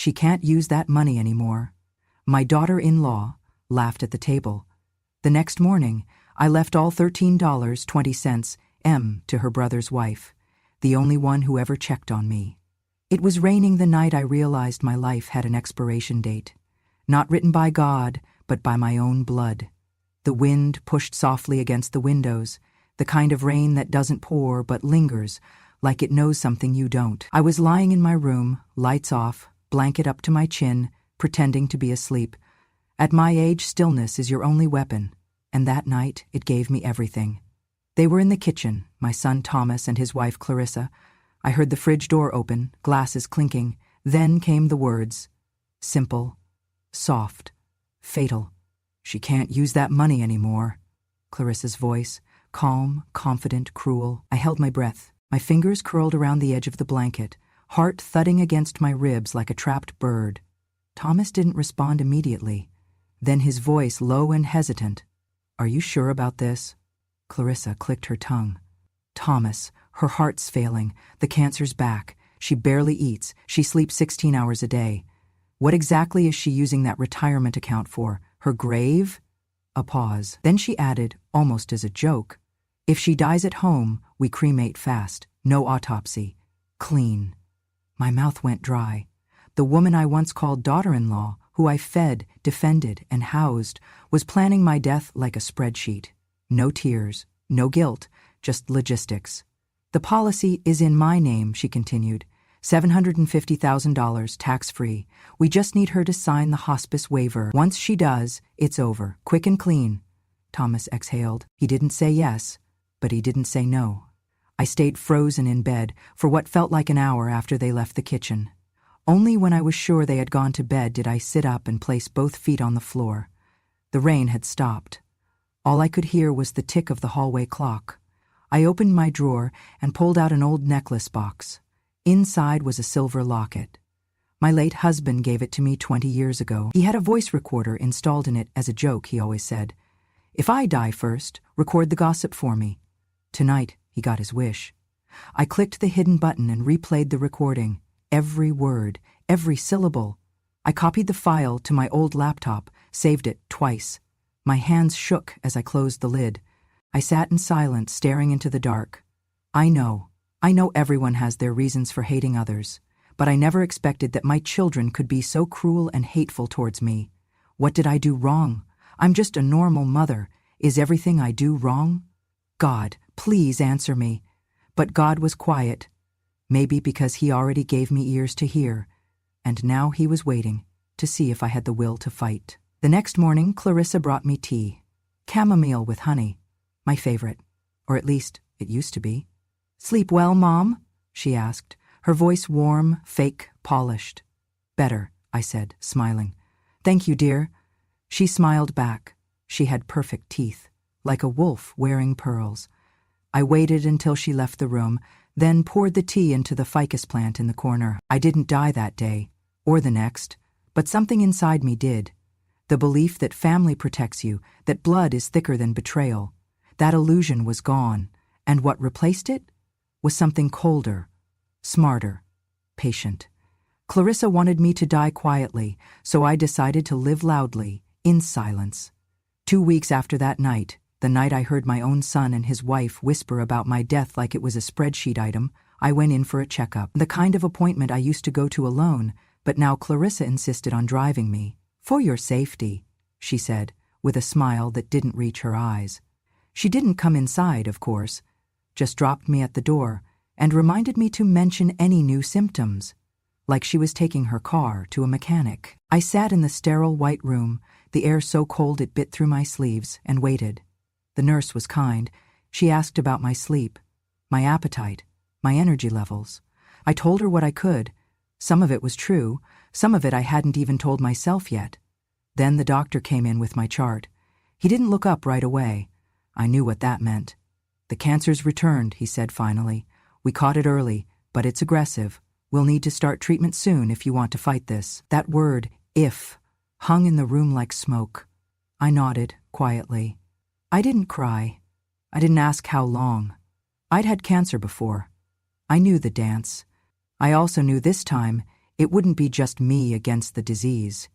She can't use that money anymore. My daughter-in-law laughed at the table. The next morning, I left all $13.20 to her brother's wife, the only one who ever checked on me. It was raining the night I realized my life had an expiration date, not written by God, but by my own blood. The wind pushed softly against the windows, the kind of rain that doesn't pour but lingers, like it knows something you don't. I was lying in my room, lights off, blanket up to my chin, pretending to be asleep. At my age, stillness is your only weapon, and that night it gave me everything. They were in the kitchen, my son Thomas and his wife Clarissa. I heard the fridge door open, glasses clinking. Then came the words. Simple, soft, fatal. She can't use that money anymore. Clarissa's voice, calm, confident, cruel. I held my breath. My fingers curled around the edge of the blanket, heart thudding against my ribs like a trapped bird. Thomas didn't respond immediately. Then his voice low and hesitant. Are you sure about this? Clarissa clicked her tongue. Thomas, her heart's failing, the cancer's back, she barely eats, she sleeps 16 hours a day. What exactly is she using that retirement account for? Her grave? A pause. Then she added, almost as a joke, if she dies at home, we cremate fast, no autopsy. Clean. My mouth went dry. The woman I once called daughter-in-law, who I fed, defended, and housed, was planning my death like a spreadsheet. No tears, no guilt, just logistics. The policy is in my name, she continued. $750,000 tax-free. We just need her to sign the hospice waiver. Once she does, it's over, quick and clean. Thomas exhaled. He didn't say yes, but he didn't say no. I stayed frozen in bed for what felt like an hour after they left the kitchen. Only when I was sure they had gone to bed did I sit up and place both feet on the floor. The rain had stopped. All I could hear was the tick of the hallway clock. I opened my drawer and pulled out an old necklace box. Inside was a silver locket. My late husband gave it to me 20 years ago. He had a voice recorder installed in it as a joke, he always said. If I die first, record the gossip for me. Tonight, he got his wish. I clicked the hidden button and replayed the recording. Every word, every syllable. I copied the file to my old laptop, saved it twice. My hands shook as I closed the lid. I sat in silence, staring into the dark. I know everyone has their reasons for hating others, but I never expected that my children could be so cruel and hateful towards me. What did I do wrong? I'm just a normal mother. Is everything I do wrong? God, please answer me. But God was quiet, maybe because he already gave me ears to hear, and now he was waiting to see if I had the will to fight. The next morning, Clarissa brought me tea. Chamomile with honey, my favorite, or at least it used to be. Sleep well, Mom? She asked, her voice warm, fake, polished. Better, I said, smiling. Thank you, dear. She smiled back. She had perfect teeth, like a wolf wearing pearls. I waited until she left the room, then poured the tea into the ficus plant in the corner. I didn't die that day, or the next, but something inside me did. The belief that family protects you, that blood is thicker than betrayal. That illusion was gone, and what replaced it was something colder, smarter, patient. Clarissa wanted me to die quietly, so I decided to live loudly, in silence. 2 weeks after that night, the night I heard my own son and his wife whisper about my death like it was a spreadsheet item, I went in for a checkup. The kind of appointment I used to go to alone, but now Clarissa insisted on driving me. For your safety, she said, with a smile that didn't reach her eyes. She didn't come inside, of course, just dropped me at the door and reminded me to mention any new symptoms, like she was taking her car to a mechanic. I sat in the sterile white room, the air so cold it bit through my sleeves, and waited. The nurse was kind. She asked about my sleep, my appetite, my energy levels. I told her what I could. Some of it was true, some of it I hadn't even told myself yet. Then the doctor came in with my chart. He didn't look up right away. I knew what that meant. The cancer's returned, he said finally. We caught it early, but it's aggressive. We'll need to start treatment soon if you want to fight this. That word, if, hung in the room like smoke. I nodded, quietly. I didn't cry. I didn't ask how long. I'd had cancer before. I knew the dance. I also knew this time It wouldn't be just me against the disease.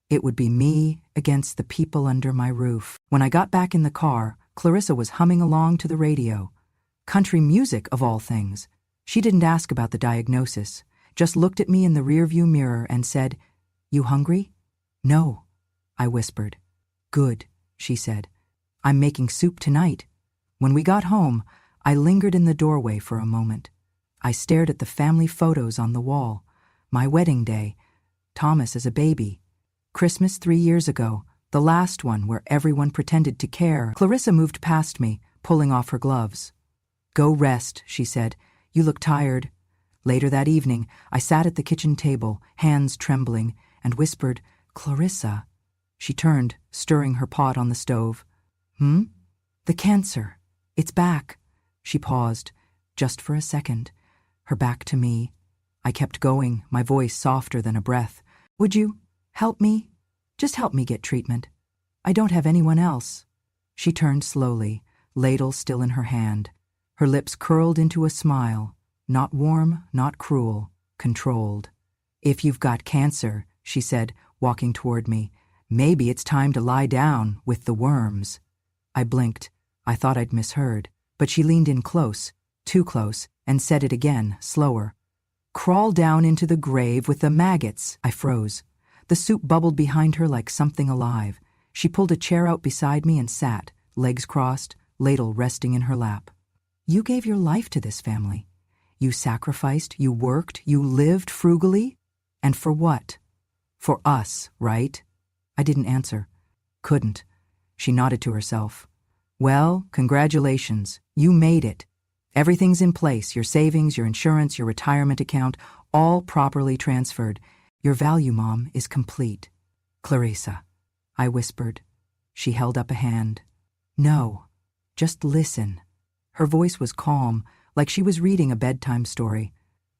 It would be me against the people under my roof. When I got back in the car, Clarissa was humming along to the radio. Country music, of all things. She didn't ask about the diagnosis, just looked at me in the rearview mirror and said, "You hungry?" "No," I whispered. "Good," she said. "I'm making soup tonight." When we got home, I lingered in the doorway for a moment. I stared at the family photos on the wall. My wedding day, Thomas as a baby. Christmas 3 years ago, the last one where everyone pretended to care. Clarissa moved past me, pulling off her gloves. "Go rest," she said. "You look tired." Later that evening, I sat at the kitchen table, hands trembling, and whispered, "Clarissa." She turned, stirring her pot on the stove. "The cancer. It's back." She paused, just for a second, her back to me. I kept going, my voice softer than a breath. "Would you help me? Just help me get treatment. I don't have anyone else." She turned slowly, ladle still in her hand. Her lips curled into a smile, not warm, not cruel, controlled. "If you've got cancer," she said, walking toward me, "maybe it's time to lie down with the worms." I blinked. I thought I'd misheard, but she leaned in close, too close, and said it again, slower. "Crawl down into the grave with the maggots." I froze. The soup bubbled behind her like something alive. She pulled a chair out beside me and sat, legs crossed, ladle resting in her lap. "You gave your life to this family. You sacrificed, you worked, you lived frugally. And for what? For us, right?" I didn't answer. Couldn't. She nodded to herself. "Well, congratulations. You made it. Everything's in place, your savings, your insurance, your retirement account, all properly transferred. Your value, Mom, is complete." "Clarissa," I whispered. She held up a hand. "No, just listen." Her voice was calm, like she was reading a bedtime story.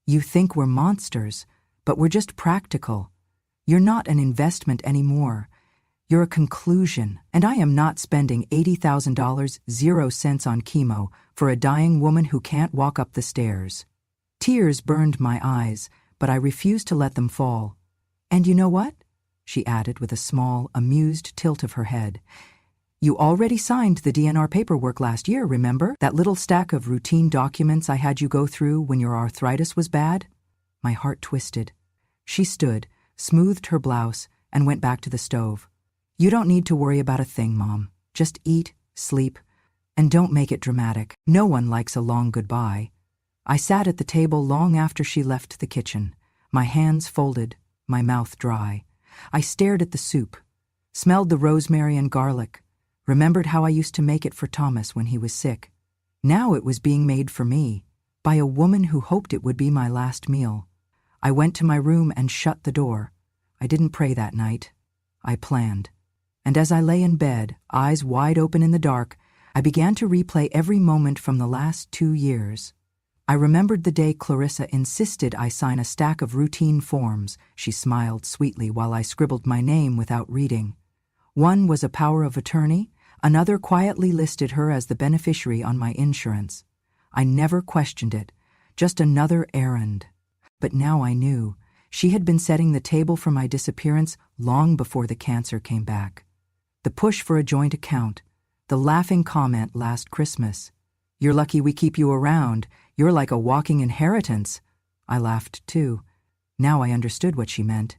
"You think we're monsters, but we're just practical. You're not an investment anymore. You're a conclusion, and I am not spending $80,000, 0 cents on chemo for a dying woman who can't walk up the stairs." Tears burned my eyes, but I refused to let them fall. "And you know what?" she added with a small, amused tilt of her head. "You already signed the DNR paperwork last year, remember? That little stack of routine documents I had you go through when your arthritis was bad?" My heart twisted. She stood, smoothed her blouse, and went back to the stove. "You don't need to worry about a thing, Mom. Just eat, sleep, and don't make it dramatic. No one likes a long goodbye." I sat at the table long after she left the kitchen, my hands folded, my mouth dry. I stared at the soup, smelled the rosemary and garlic, remembered how I used to make it for Thomas when he was sick. Now it was being made for me, by a woman who hoped it would be my last meal. I went to my room and shut the door. I didn't pray that night. I planned. And as I lay in bed, eyes wide open in the dark, I began to replay every moment from the last 2 years. I remembered the day Clarissa insisted I sign a stack of routine forms. She smiled sweetly while I scribbled my name without reading. One was a power of attorney, another quietly listed her as the beneficiary on my insurance. I never questioned it, just another errand. But now I knew. She had been setting the table for my disappearance long before the cancer came back. The push for a joint account, the laughing comment last Christmas. "You're lucky we keep you around. You're like a walking inheritance." I laughed too. Now I understood what she meant.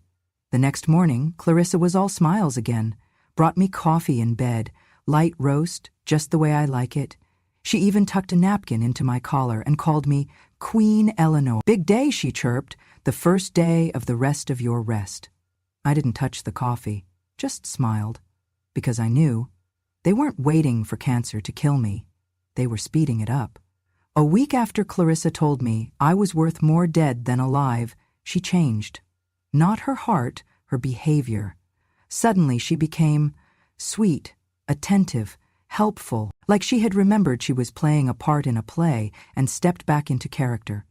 The next morning, Clarissa was all smiles again, brought me coffee in bed, light roast, just the way I like it. She even tucked a napkin into my collar and called me Queen Eleanor. "Big day," she chirped, "the first day of the rest of your rest." I didn't touch the coffee, just smiled. Because I knew they weren't waiting for cancer to kill me. They were speeding it up. A week after Clarissa told me I was worth more dead than alive, she changed. Not her heart, her behavior. Suddenly she became sweet, attentive, helpful, like she had remembered she was playing a part in a play and stepped back into character.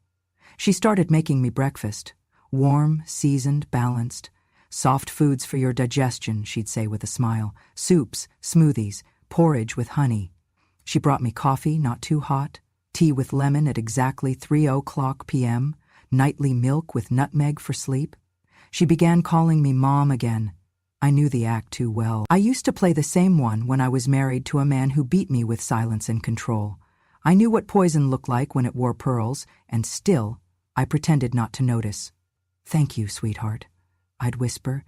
She started making me breakfast. Warm, seasoned, balanced. "Soft foods for your digestion," she'd say with a smile. "Soups, smoothies, porridge with honey." She brought me coffee, not too hot, tea with lemon at exactly 3:00 p.m., nightly milk with nutmeg for sleep. She began calling me Mom again. I knew the act too well. I used to play the same one when I was married to a man who beat me with silence and control. I knew what poison looked like when it wore pearls, and still, I pretended not to notice. "Thank you, sweetheart," I'd whisper,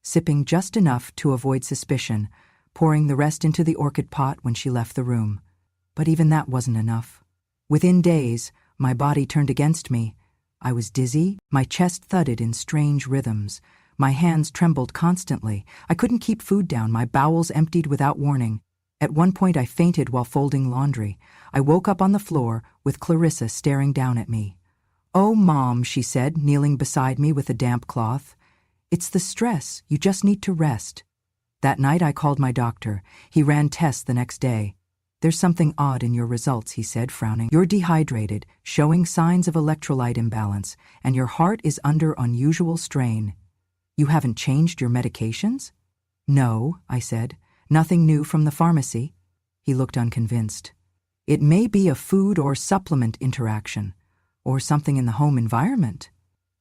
sipping just enough to avoid suspicion, pouring the rest into the orchid pot when she left the room. But even that wasn't enough. Within days, my body turned against me. I was dizzy, my chest thudded in strange rhythms, my hands trembled constantly, I couldn't keep food down, my bowels emptied without warning. At one point I fainted while folding laundry. I woke up on the floor with Clarissa staring down at me. "Oh, Mom," she said, kneeling beside me with a damp cloth. "It's the stress, you just need to rest." That night I called my doctor. He ran tests the next day. "There's something odd in your results," he said, frowning. "You're dehydrated, showing signs of electrolyte imbalance, and your heart is under unusual strain. You haven't changed your medications?" "No," I said. "Nothing new from the pharmacy." He looked unconvinced. "It may be a food or supplement interaction, or something in the home environment."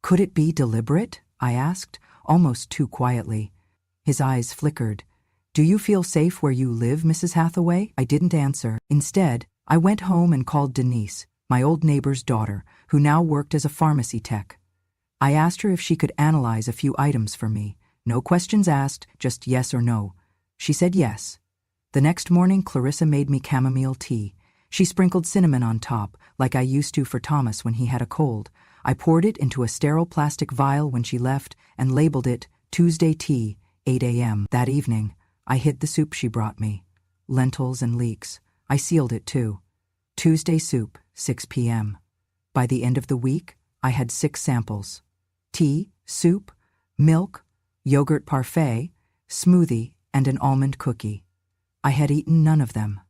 "Could it be deliberate?" I asked, almost too quietly. His eyes flickered. "Do you feel safe where you live, Mrs. Hathaway?" I didn't answer. Instead, I went home and called Denise, my old neighbor's daughter, who now worked as a pharmacy tech. I asked her if she could analyze a few items for me. No questions asked, just yes or no. She said yes. The next morning, Clarissa made me chamomile tea. She sprinkled cinnamon on top, like I used to for Thomas when he had a cold. I poured it into a sterile plastic vial when she left and labeled it Tuesday tea, 8 a.m. That evening, I hid the soup she brought me. Lentils and leeks. I sealed it too. Tuesday soup, 6 p.m. By the end of the week, I had 6 samples. Tea, soup, milk, yogurt parfait, smoothie, and an almond cookie. I had eaten none of them.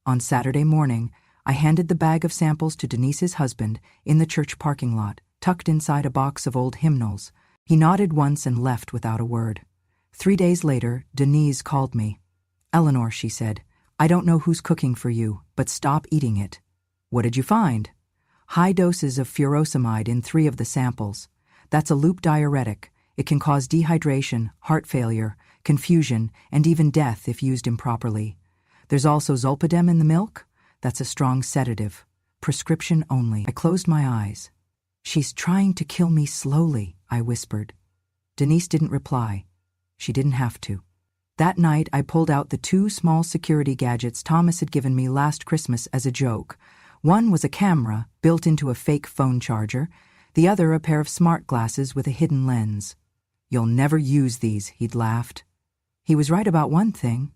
On Saturday morning, I handed the bag of samples to Denise's husband in the church parking lot, tucked inside a box of old hymnals. He nodded once and left without a word. 3 days later, Denise called me. "Eleanor," she said, "I don't know who's cooking for you, but stop eating it." "What did you find?" "High doses of furosemide in 3 of the samples. That's a loop diuretic. It can cause dehydration, heart failure, confusion, and even death if used improperly. There's also zolpidem in the milk. That's a strong sedative. Prescription only." I closed my eyes. "She's trying to kill me slowly," I whispered. Denise didn't reply. She didn't have to. That night, I pulled out the 2 small security gadgets Thomas had given me last Christmas as a joke. One was a camera, built into a fake phone charger. The other a pair of smart glasses with a hidden lens. "You'll never use these," he'd laughed. He was right about one thing.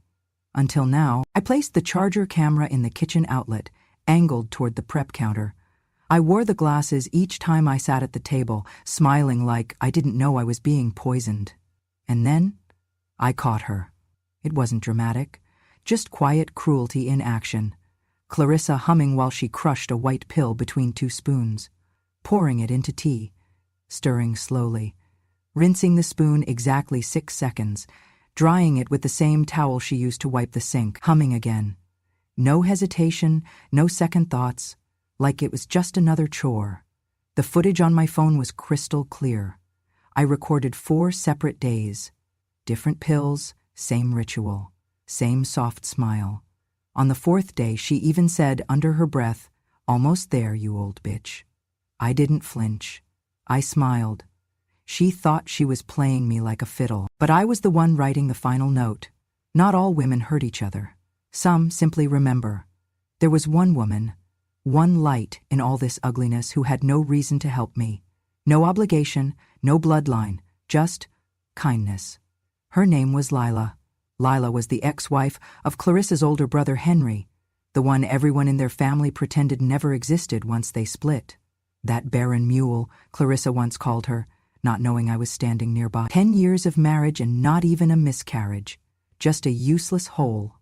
Until now, I placed the charger camera in the kitchen outlet, angled toward the prep counter. I wore the glasses each time I sat at the table, smiling like I didn't know I was being poisoned. And then, I caught her. It wasn't dramatic, just quiet cruelty in action. Clarissa humming while she crushed a white pill between 2 spoons, pouring it into tea, stirring slowly, rinsing the spoon exactly 6 seconds, drying it with the same towel she used to wipe the sink, humming again. No hesitation, no second thoughts, like it was just another chore. The footage on my phone was crystal clear. I recorded 4 separate days. Different pills, same ritual, same soft smile. On the 4th day, she even said under her breath, "Almost there, you old bitch." I didn't flinch. I smiled. She thought she was playing me like a fiddle, but I was the one writing the final note. Not all women hurt each other. Some simply remember. There was one woman, one light in all this ugliness who had no reason to help me. No obligation, no bloodline, just kindness. Her name was Lila. Lila was the ex-wife of Clarissa's older brother Henry, the one everyone in their family pretended never existed once they split. That barren mule, Clarissa once called her, not knowing I was standing nearby. 10 years of marriage and not even a miscarriage. Just a useless hole.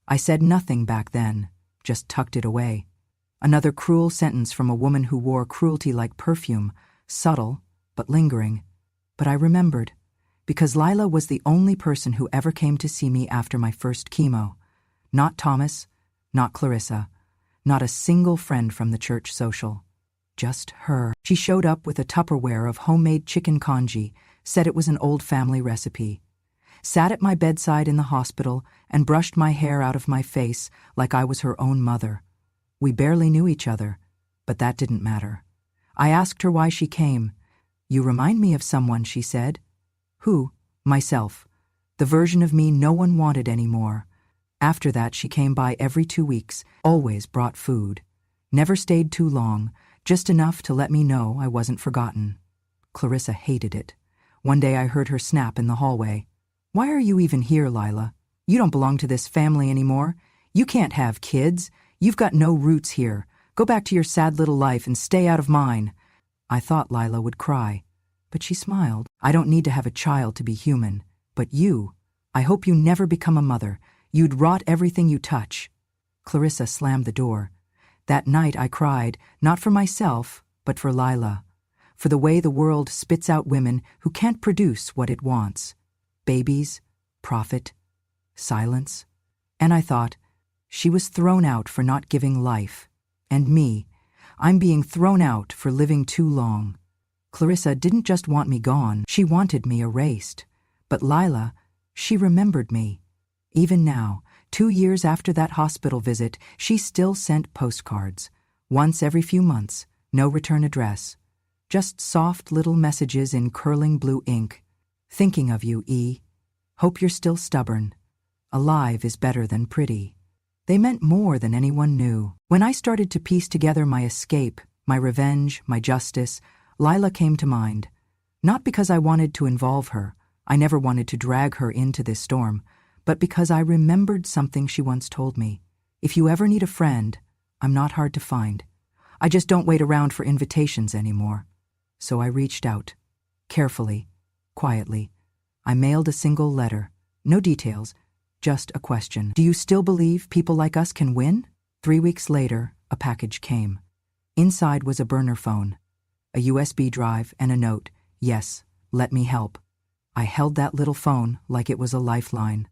I said nothing back then, just tucked it away. Another cruel sentence from a woman who wore cruelty like perfume, subtle, but lingering. But I remembered, because Lila was the only person who ever came to see me after my first chemo. Not Thomas, not Clarissa, not a single friend from the church social. Just her. She showed up with a Tupperware of homemade chicken congee, said it was an old family recipe. Sat at my bedside in the hospital and brushed my hair out of my face like I was her own mother. We barely knew each other, but that didn't matter. I asked her why she came. "You remind me of someone," she said. "Who?" "Myself. The version of me no one wanted anymore." After that, she came by every 2 weeks, always brought food. Never stayed too long, just enough to let me know I wasn't forgotten. Clarissa hated it. One day I heard her snap in the hallway. "Why are you even here, Lila? You don't belong to this family anymore. You can't have kids. You've got no roots here. Go back to your sad little life and stay out of mine." I thought Lila would cry, but she smiled. "I don't need to have a child to be human. But you, I hope you never become a mother. You'd rot everything you touch." Clarissa slammed the door. That night I cried, not for myself, but for Lila, for the way the world spits out women who can't produce what it wants. Babies, profit, silence. And I thought, she was thrown out for not giving life. And me, I'm being thrown out for living too long. Clarissa didn't just want me gone, she wanted me erased. But Lila, she remembered me. Even now, 2 years after that hospital visit, she still sent postcards. Once every few months, no return address. Just soft little messages in curling blue ink. "Thinking of you, E. Hope you're still stubborn. Alive is better than pretty." They meant more than anyone knew. When I started to piece together my escape, my revenge, my justice, Lila came to mind. Not because I wanted to involve her, I never wanted to drag her into this storm, but because I remembered something she once told me. "If you ever need a friend, I'm not hard to find. I just don't wait around for invitations anymore." So I reached out. Carefully, quietly. I mailed a single letter. No details, just a question. "Do you still believe people like us can win?" 3 weeks later, a package came. Inside was a burner phone, a USB drive, and a note. "Yes, let me help." I held that little phone like it was a lifeline.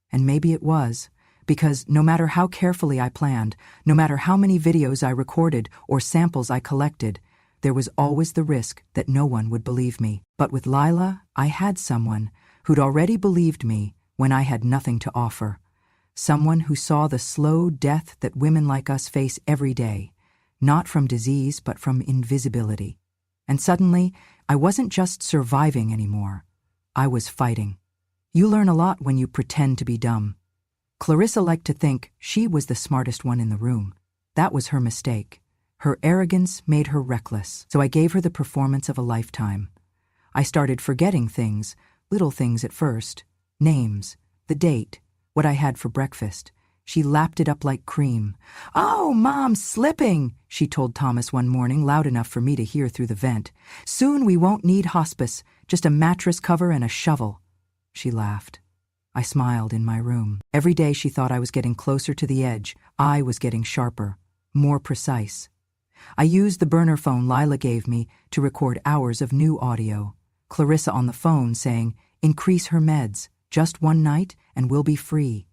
And maybe it was, because no matter how carefully I planned, no matter how many videos I recorded or samples I collected, there was always the risk that no one would believe me. But with Lila, I had someone who'd already believed me when I had nothing to offer. Someone who saw the slow death that women like us face every day, not from disease but from invisibility. And suddenly, I wasn't just surviving anymore. I was fighting. You learn a lot when you pretend to be dumb. Clarissa liked to think she was the smartest one in the room. That was her mistake. Her arrogance made her reckless, so I gave her the performance of a lifetime. I started forgetting things, little things at first. Names, the date, what I had for breakfast. She lapped it up like cream. "Oh, Mom's slipping," she told Thomas one morning, loud enough for me to hear through the vent. "Soon we won't need hospice, just a mattress cover and a shovel." She laughed. I smiled in my room. Every day she thought I was getting closer to the edge. I was getting sharper, more precise. I used the burner phone Lila gave me to record hours of new audio. Clarissa on the phone saying, "Increase her meds, just one night and we'll be free."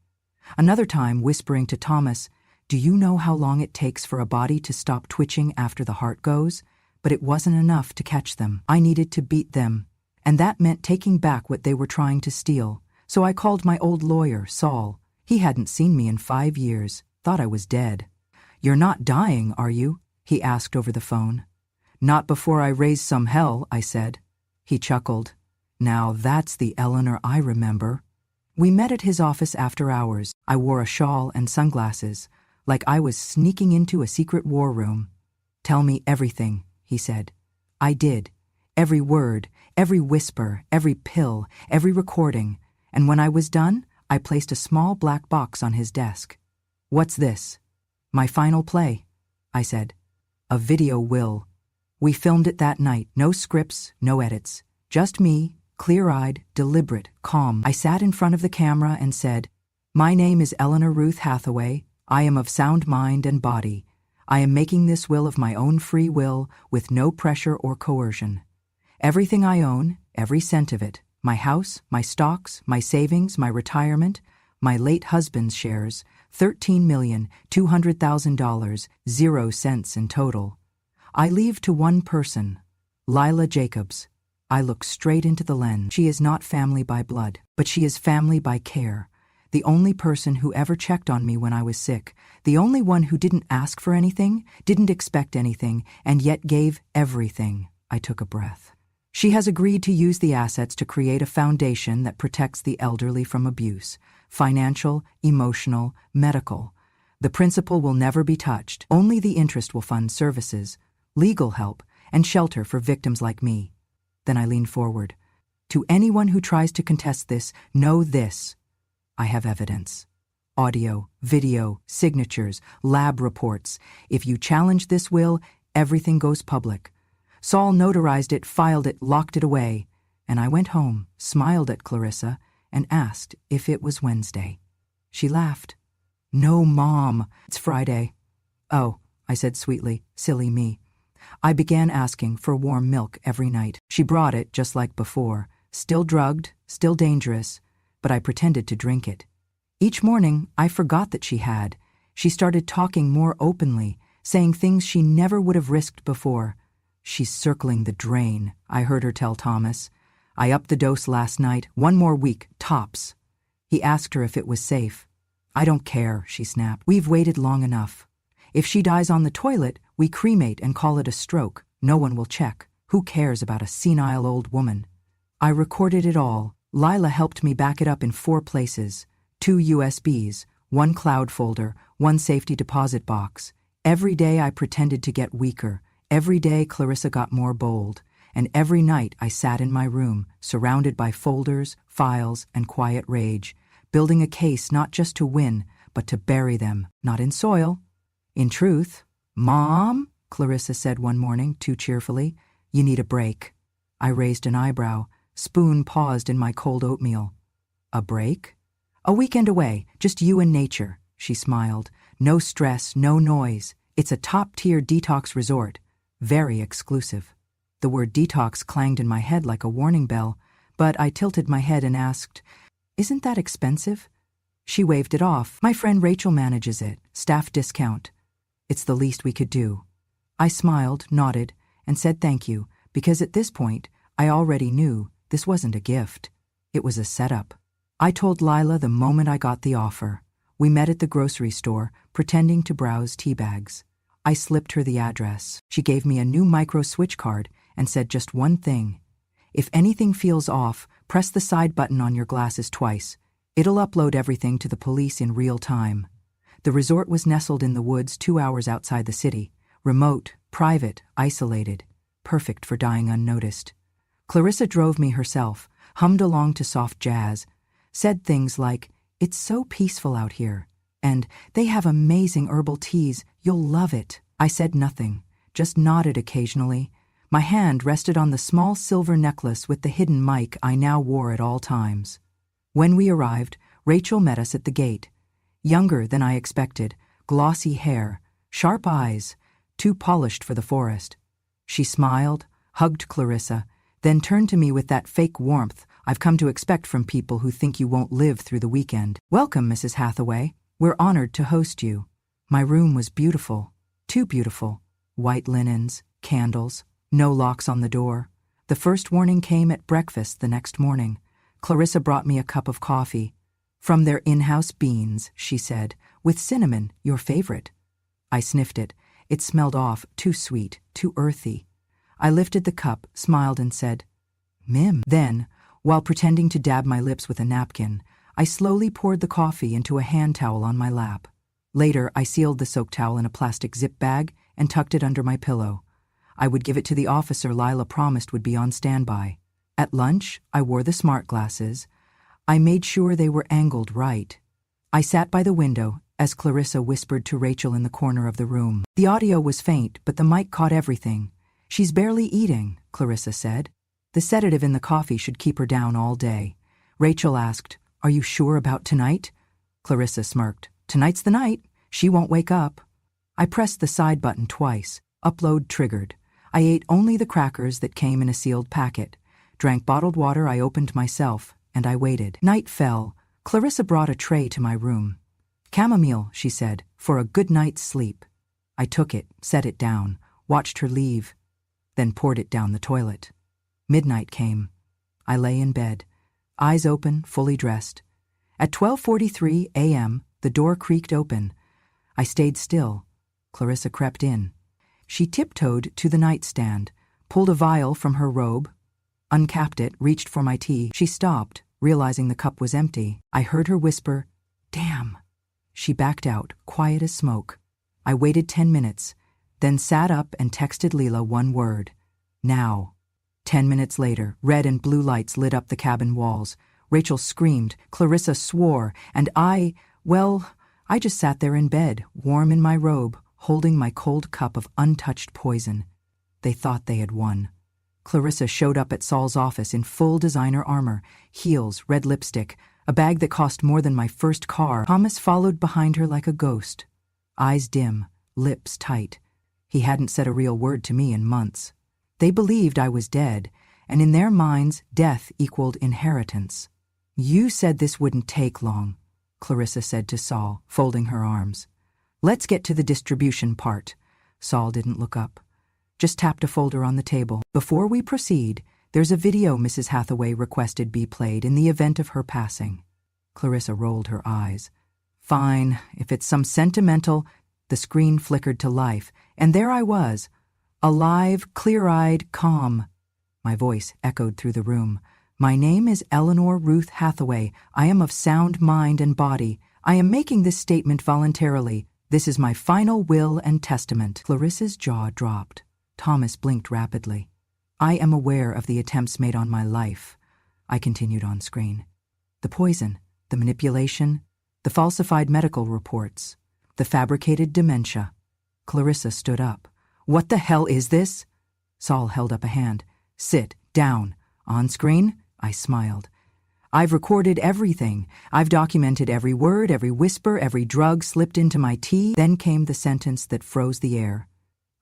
Another time whispering to Thomas, "Do you know how long it takes for a body to stop twitching after the heart goes?" But it wasn't enough to catch them. I needed to beat them. And that meant taking back what they were trying to steal. So I called my old lawyer, Saul. He hadn't seen me in 5 years, thought I was dead. "You're not dying, are you?" he asked over the phone. "Not before I raise some hell," I said. He chuckled. "Now that's the Eleanor I remember." We met at his office after hours. I wore a shawl and sunglasses, like I was sneaking into a secret war room. "Tell me everything," he said. I did. Every word, every whisper, every pill, every recording. And when I was done, I placed a small black box on his desk. "What's this?" "My final play," I said. "A video will." We filmed it that night. No scripts, no edits. Just me, clear-eyed, deliberate, calm. I sat in front of the camera and said, "My name is Eleanor Ruth Hathaway. I am of sound mind and body. I am making this will of my own free will with no pressure or coercion. Everything I own, every cent of it, my house, my stocks, my savings, my retirement, my late husband's shares, $13,200,000, 0 cents in total. I leave to one person, Lila Jacobs. I looked straight into the lens. She is not family by blood, but she is family by care. The only person who ever checked on me when I was sick, the only one who didn't ask for anything, didn't expect anything, and yet gave everything. I took a breath. She has agreed to use the assets to create a foundation that protects the elderly from abuse, financial, emotional, medical. The principal will never be touched. Only the interest will fund services, legal help, and shelter for victims like me. Then I leaned forward. To anyone who tries to contest this, know this. I have evidence. Audio, video, signatures, lab reports. If you challenge this will, everything goes public. Saul notarized it, filed it, locked it away, and I went home, smiled at Clarissa, and asked if it was Wednesday. She laughed. No, Mom, it's Friday. Oh, I said sweetly, silly me. I began asking for warm milk every night. She brought it just like before, still drugged, still dangerous, but I pretended to drink it. Each morning, I forgot that she had. She started talking more openly, saying things she never would have risked before. She's circling the drain, I heard her tell Thomas. I upped the dose last night, 1 more week, tops. He asked her if it was safe. I don't care, she snapped. We've waited long enough. If she dies on the toilet, we cremate and call it a stroke. No one will check. Who cares about a senile old woman? I recorded it all. Lila helped me back it up in 4 places. 2 USBs, 1 cloud folder, 1 safety deposit box. Every day I pretended to get weaker. Every day Clarissa got more bold. And every night I sat in my room, surrounded by folders, files, and quiet rage, building a case not just to win, but to bury them, not in soil. In truth, Mom, Clarissa said one morning, too cheerfully, you need a break. I raised an eyebrow. Spoon paused in my cold oatmeal. A break? A weekend away, just you and nature, she smiled. No stress, no noise. It's a top-tier detox resort. Very exclusive. The word detox clanged in my head like a warning bell, but I tilted my head and asked, Isn't that expensive? She waved it off. My friend Rachel manages it. Staff discount. It's the least we could do. I smiled, nodded, and said thank you, because at this point, I already knew this wasn't a gift. It was a setup. I told Lila the moment I got the offer. We met at the grocery store, pretending to browse tea bags. I slipped her the address. She gave me a new micro switch card and said just one thing. If anything feels off, press the side button on your glasses twice. It'll upload everything to the police in real time. The resort was nestled in the woods 2 hours outside the city. Remote, private, isolated. Perfect for dying unnoticed. Clarissa drove me herself, hummed along to soft jazz, said things like, It's so peaceful out here, and they have amazing herbal teas, you'll love it. I said nothing, just nodded occasionally. My hand rested on the small silver necklace with the hidden mic I now wore at all times. When we arrived, Rachel met us at the gate. Younger than I expected, glossy hair, sharp eyes, too polished for the forest. She smiled, hugged Clarissa, then turned to me with that fake warmth I've come to expect from people who think you won't live through the weekend. Welcome, Mrs. Hathaway. We're honored to host you. My room was beautiful, too beautiful. White linens, candles, no locks on the door. The first warning came at breakfast the next morning. Clarissa brought me a cup of coffee. From their in-house beans, she said, with cinnamon, your favorite. I sniffed it. It smelled off, too sweet, too earthy. I lifted the cup, smiled and said, Mim. Then, while pretending to dab my lips with a napkin, I slowly poured the coffee into a hand towel on my lap. Later, I sealed the soak towel in a plastic zip bag and tucked it under my pillow. I would give it to the officer Lila promised would be on standby. At lunch, I wore the smart glasses. I made sure they were angled right. I sat by the window as Clarissa whispered to Rachel in the corner of the room. The audio was faint, but the mic caught everything. She's barely eating, Clarissa said. The sedative in the coffee should keep her down all day. Rachel asked, Are you sure about tonight? Clarissa smirked. Tonight's the night. She won't wake up. I pressed the side button twice. Upload triggered. I ate only the crackers that came in a sealed packet. Drank bottled water I opened myself, and I waited. Night fell. Clarissa brought a tray to my room. Chamomile, she said, for a good night's sleep. I took it, set it down, watched her leave, then poured it down the toilet. Midnight came. I lay in bed, eyes open, fully dressed. At 12:43 a.m., the door creaked open. I stayed still. Clarissa crept in. She tiptoed to the nightstand, pulled a vial from her robe, uncapped it, reached for my tea. She stopped, realizing the cup was empty. I heard her whisper, "Damn." She backed out, quiet as smoke. I waited 10 minutes, then sat up and texted Leela one word, "Now." 10 minutes later, red and blue lights lit up the cabin walls. Rachel screamed, Clarissa swore, and I just sat there in bed, warm in my robe, holding my cold cup of untouched poison. They thought they had won. Clarissa showed up at Saul's office in full designer armor, heels, red lipstick, a bag that cost more than my first car. Thomas followed behind her like a ghost, eyes dim, lips tight. He hadn't said a real word to me in months. They believed I was dead, and in their minds, death equaled inheritance. "You said this wouldn't take long," Clarissa said to Saul, folding her arms. "Let's get to the distribution part." Saul didn't look up, just tapped a folder on the table. "Before we proceed, there's a video Mrs. Hathaway requested be played in the event of her passing." Clarissa rolled her eyes. "Fine, if it's some sentimental—" The screen flickered to life, and there I was, alive, clear-eyed, calm. My voice echoed through the room. "My name is Eleanor Ruth Hathaway. I am of sound mind and body. I am making this statement voluntarily. This is my final will and testament." Clarissa's jaw dropped. Thomas blinked rapidly. "I am aware of the attempts made on my life," I continued on screen. "The poison, the manipulation, the falsified medical reports, the fabricated dementia." Clarissa stood up. "What the hell is this?" Saul held up a hand. "Sit down." "On screen?" I smiled. "I've recorded everything. I've documented every word, every whisper, every drug slipped into my tea." Then came the sentence that froze the air.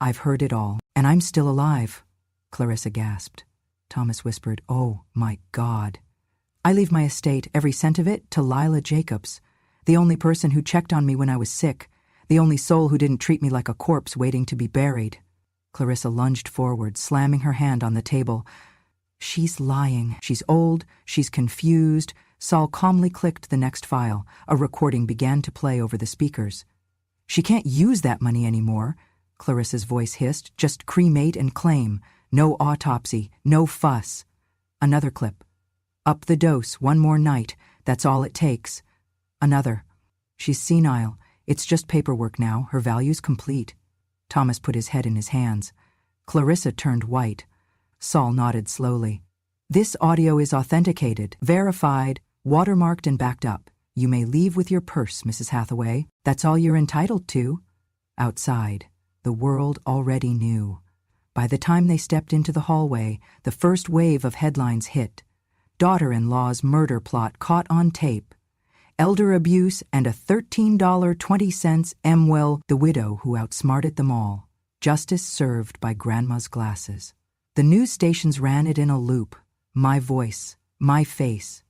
"I've heard it all, and I'm still alive." Clarissa gasped. Thomas whispered, "Oh, my God." "I leave my estate, every cent of it, to Lila Jacobs, the only person who checked on me when I was sick, the only soul who didn't treat me like a corpse waiting to be buried." Clarissa lunged forward, slamming her hand on the table. "She's lying. She's old. She's confused." Saul calmly clicked the next file. A recording began to play over the speakers. "She can't use that money anymore," Clarissa's voice hissed. "Just cremate and claim. No autopsy. No fuss." Another clip. "Up the dose. One more night. That's all it takes." Another. "She's senile. It's just paperwork now. Her value's complete." Thomas put his head in his hands. Clarissa turned white. Saul nodded slowly. "This audio is authenticated, verified, watermarked and backed up. You may leave with your purse, Mrs. Hathaway. That's all you're entitled to." Outside, the world already knew. By the time they stepped into the hallway, the first wave of headlines hit. Daughter-in-law's murder plot caught on tape. Elder abuse and a $13.20 Emwell, the widow who outsmarted them all. Justice served by Grandma's glasses. The news stations ran it in a loop. My voice, my face.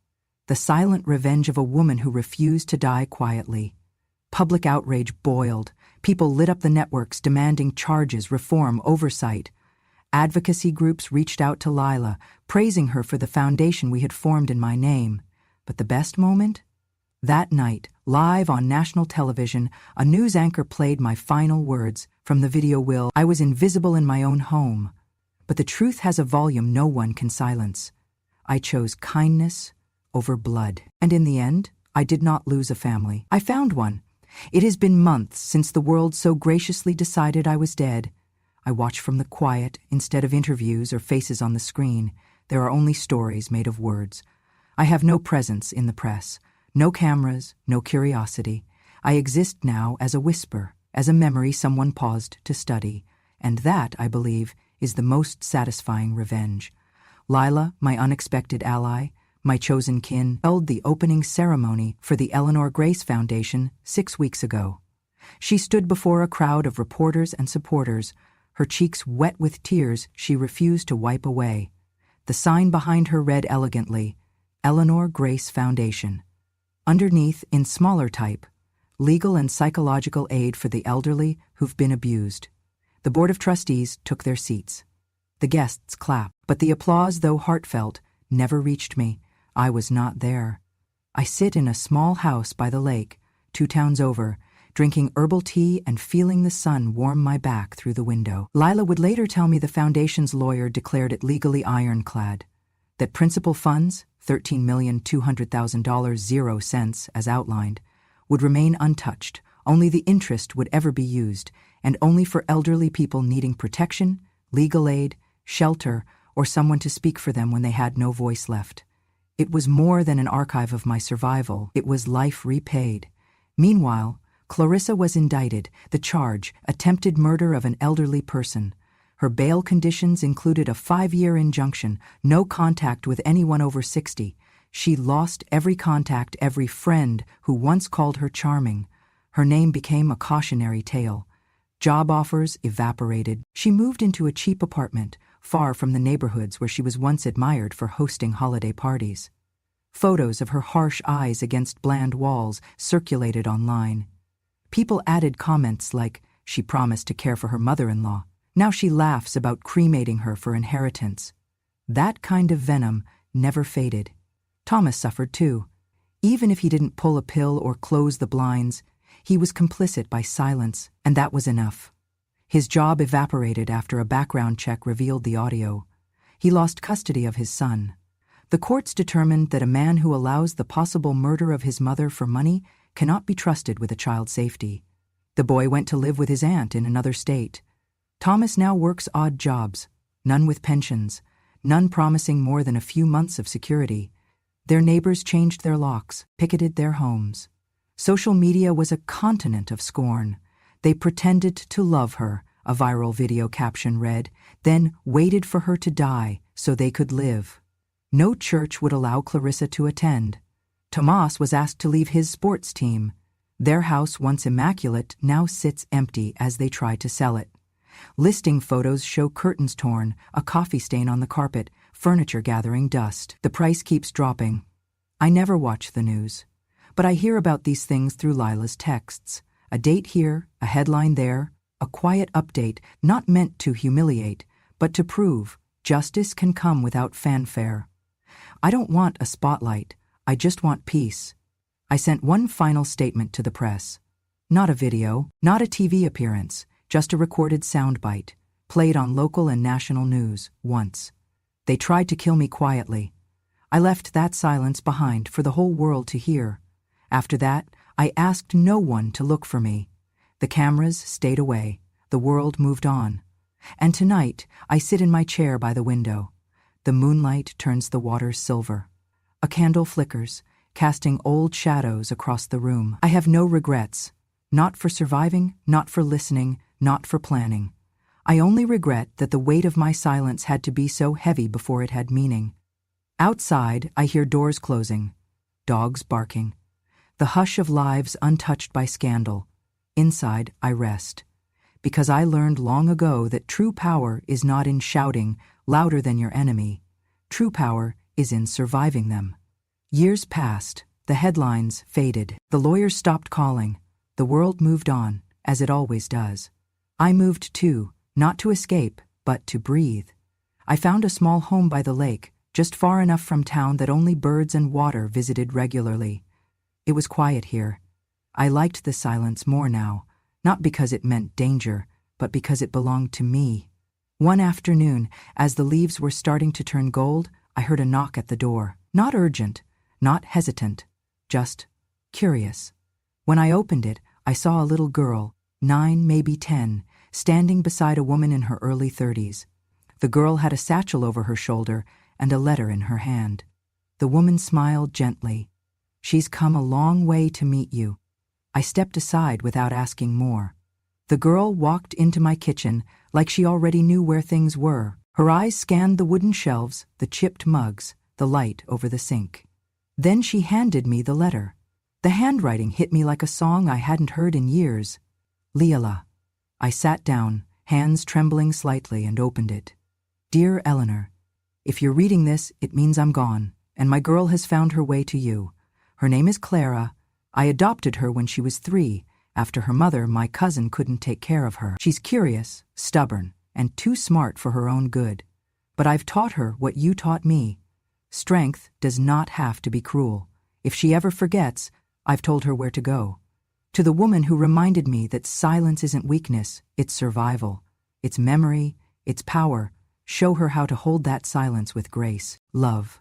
The silent revenge of a woman who refused to die quietly. Public outrage boiled. People lit up the networks demanding charges, reform, oversight. Advocacy groups reached out to Lila, praising her for the foundation we had formed in my name. But the best moment? That night, live on national television, a news anchor played my final words from the video will. "I was invisible in my own home. But the truth has a volume no one can silence. I chose kindness over blood. And in the end, I did not lose a family. I found one. It has been months since the world so graciously decided I was dead. I watch from the quiet instead of interviews or faces on the screen. There are only stories made of words. I have no presence in the press, no cameras, no curiosity. I exist now as a whisper, as a memory someone paused to study. And that, I believe, is the most satisfying revenge. Lila, my unexpected ally, my chosen kin, held the opening ceremony for the Eleanor Grace Foundation 6 weeks ago. She stood before a crowd of reporters and supporters, her cheeks wet with tears she refused to wipe away. The sign behind her read elegantly, Eleanor Grace Foundation. Underneath, in smaller type, legal and psychological aid for the elderly who've been abused. The Board of Trustees took their seats. The guests clapped, but the applause, though heartfelt, never reached me. I was not there. I sit in a small house by the lake, 2 towns over, drinking herbal tea and feeling the sun warm my back through the window. Lila would later tell me the foundation's lawyer declared it legally ironclad, that principal funds, $13,200,000 0 cents as outlined, would remain untouched. Only the interest would ever be used, and only for elderly people needing protection, legal aid, shelter, or someone to speak for them when they had no voice left. It was more than an archive of my survival. It was life repaid. Meanwhile, Clarissa was indicted, the charge, attempted murder of an elderly person. Her bail conditions included a 5-year injunction, no contact with anyone over 60. She lost every contact, every friend who once called her charming. Her name became a cautionary tale. Job offers evaporated. She moved into a cheap apartment, far from the neighborhoods where she was once admired for hosting holiday parties. Photos of her harsh eyes against bland walls circulated online. People added comments like, she promised to care for her mother-in-law. Now she laughs about cremating her for inheritance. That kind of venom never faded. Thomas suffered too. Even if he didn't pull a pill or close the blinds, he was complicit by silence, and that was enough. His job evaporated after a background check revealed the audio. He lost custody of his son. The courts determined that a man who allows the possible murder of his mother for money cannot be trusted with a child's safety. The boy went to live with his aunt in another state. Thomas now works odd jobs, none with pensions, none promising more than a few months of security. Their neighbors changed their locks, picketed their homes. Social media was a continent of scorn. They pretended to love her, a viral video caption read, then waited for her to die so they could live. No church would allow Clarissa to attend. Tomas was asked to leave his sports team. Their house, once immaculate, now sits empty as they try to sell it. Listing photos show curtains torn, a coffee stain on the carpet, furniture gathering dust. The price keeps dropping. I never watch the news, but I hear about these things through Lila's texts. A date here, a headline there, a quiet update not meant to humiliate, but to prove justice can come without fanfare. I don't want a spotlight. I just want peace. I sent one final statement to the press. Not a video, not a TV appearance, just a recorded soundbite, played on local and national news, once. They tried to kill me quietly. I left that silence behind for the whole world to hear. After that, I asked no one to look for me. The cameras stayed away. The world moved on. And tonight, I sit in my chair by the window. The moonlight turns the water silver. A candle flickers, casting old shadows across the room. I have no regrets. Not for surviving, not for listening, not for planning. I only regret that the weight of my silence had to be so heavy before it had meaning. Outside, I hear doors closing, dogs barking, the hush of lives untouched by scandal. Inside, I rest, because I learned long ago that true power is not in shouting louder than your enemy. True power is in surviving them. Years passed, the headlines faded, the lawyers stopped calling, the world moved on, as it always does. I moved too, not to escape, but to breathe. I found a small home by the lake, just far enough from town that only birds and water visited regularly. It was quiet here. I liked the silence more now, not because it meant danger, but because it belonged to me. One afternoon, as the leaves were starting to turn gold, I heard a knock at the door. Not urgent, not hesitant, just curious. When I opened it, I saw a little girl, 9, maybe 10, standing beside a woman in her early 30s. The girl had a satchel over her shoulder and a letter in her hand. The woman smiled gently. "She's come a long way to meet you." I stepped aside without asking more. The girl walked into my kitchen like she already knew where things were. Her eyes scanned the wooden shelves, the chipped mugs, the light over the sink. Then she handed me the letter. The handwriting hit me like a song I hadn't heard in years. Leila. I sat down, hands trembling slightly, and opened it. "Dear Eleanor, if you're reading this, it means I'm gone, and my girl has found her way to you. Her name is Clara. I adopted her when she was 3, after her mother, my cousin, couldn't take care of her. She's curious, stubborn, and too smart for her own good. But I've taught her what you taught me. Strength does not have to be cruel. If she ever forgets, I've told her where to go. To the woman who reminded me that silence isn't weakness, it's survival. It's memory, it's power. Show her how to hold that silence with grace. Love.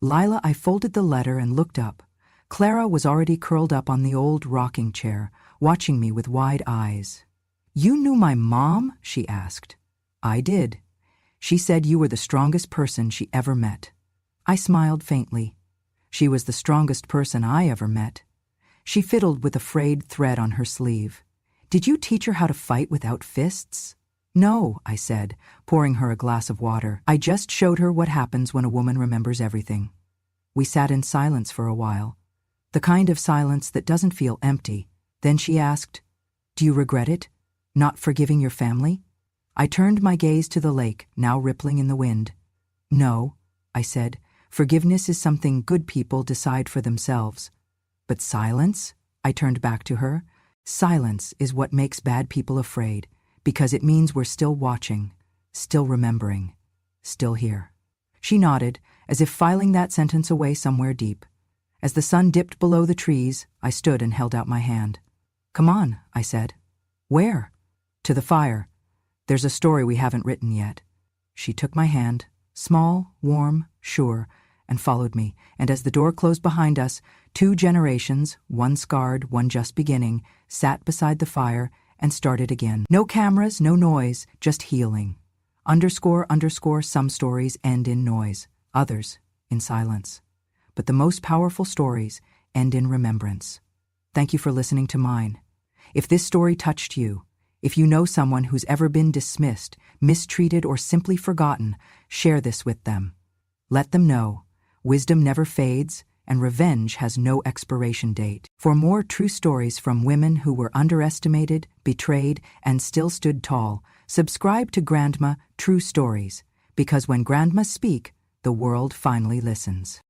Lila, I folded the letter and looked up. Clara was already curled up on the old rocking chair, watching me with wide eyes. You knew my mom? She asked. I did. She said you were the strongest person she ever met. I smiled faintly. She was the strongest person I ever met. She fiddled with a frayed thread on her sleeve. Did you teach her how to fight without fists? No, I said, pouring her a glass of water. I just showed her what happens when a woman remembers everything. We sat in silence for a while. The kind of silence that doesn't feel empty. Then she asked, Do you regret it? Not forgiving your family? I turned my gaze to the lake, now rippling in the wind. No, I said, forgiveness is something good people decide for themselves. But silence? I turned back to her. Silence is what makes bad people afraid, because it means we're still watching, still remembering, still here. She nodded, as if filing that sentence away somewhere deep. As the sun dipped below the trees, I stood and held out my hand. Come on, I said. Where? To the fire. There's a story we haven't written yet. She took my hand, small, warm, sure, and followed me, and as the door closed behind us, 2 generations, one scarred, one just beginning, sat beside the fire and started again. No cameras, no noise, just healing. __, some stories end in noise, others in silence. But the most powerful stories end in remembrance. Thank you for listening to mine. If this story touched you, if you know someone who's ever been dismissed, mistreated, or simply forgotten, share this with them. Let them know wisdom never fades and revenge has no expiration date. For more true stories from women who were underestimated, betrayed, and still stood tall, subscribe to Grandma True Stories, because when grandmas speak, the world finally listens.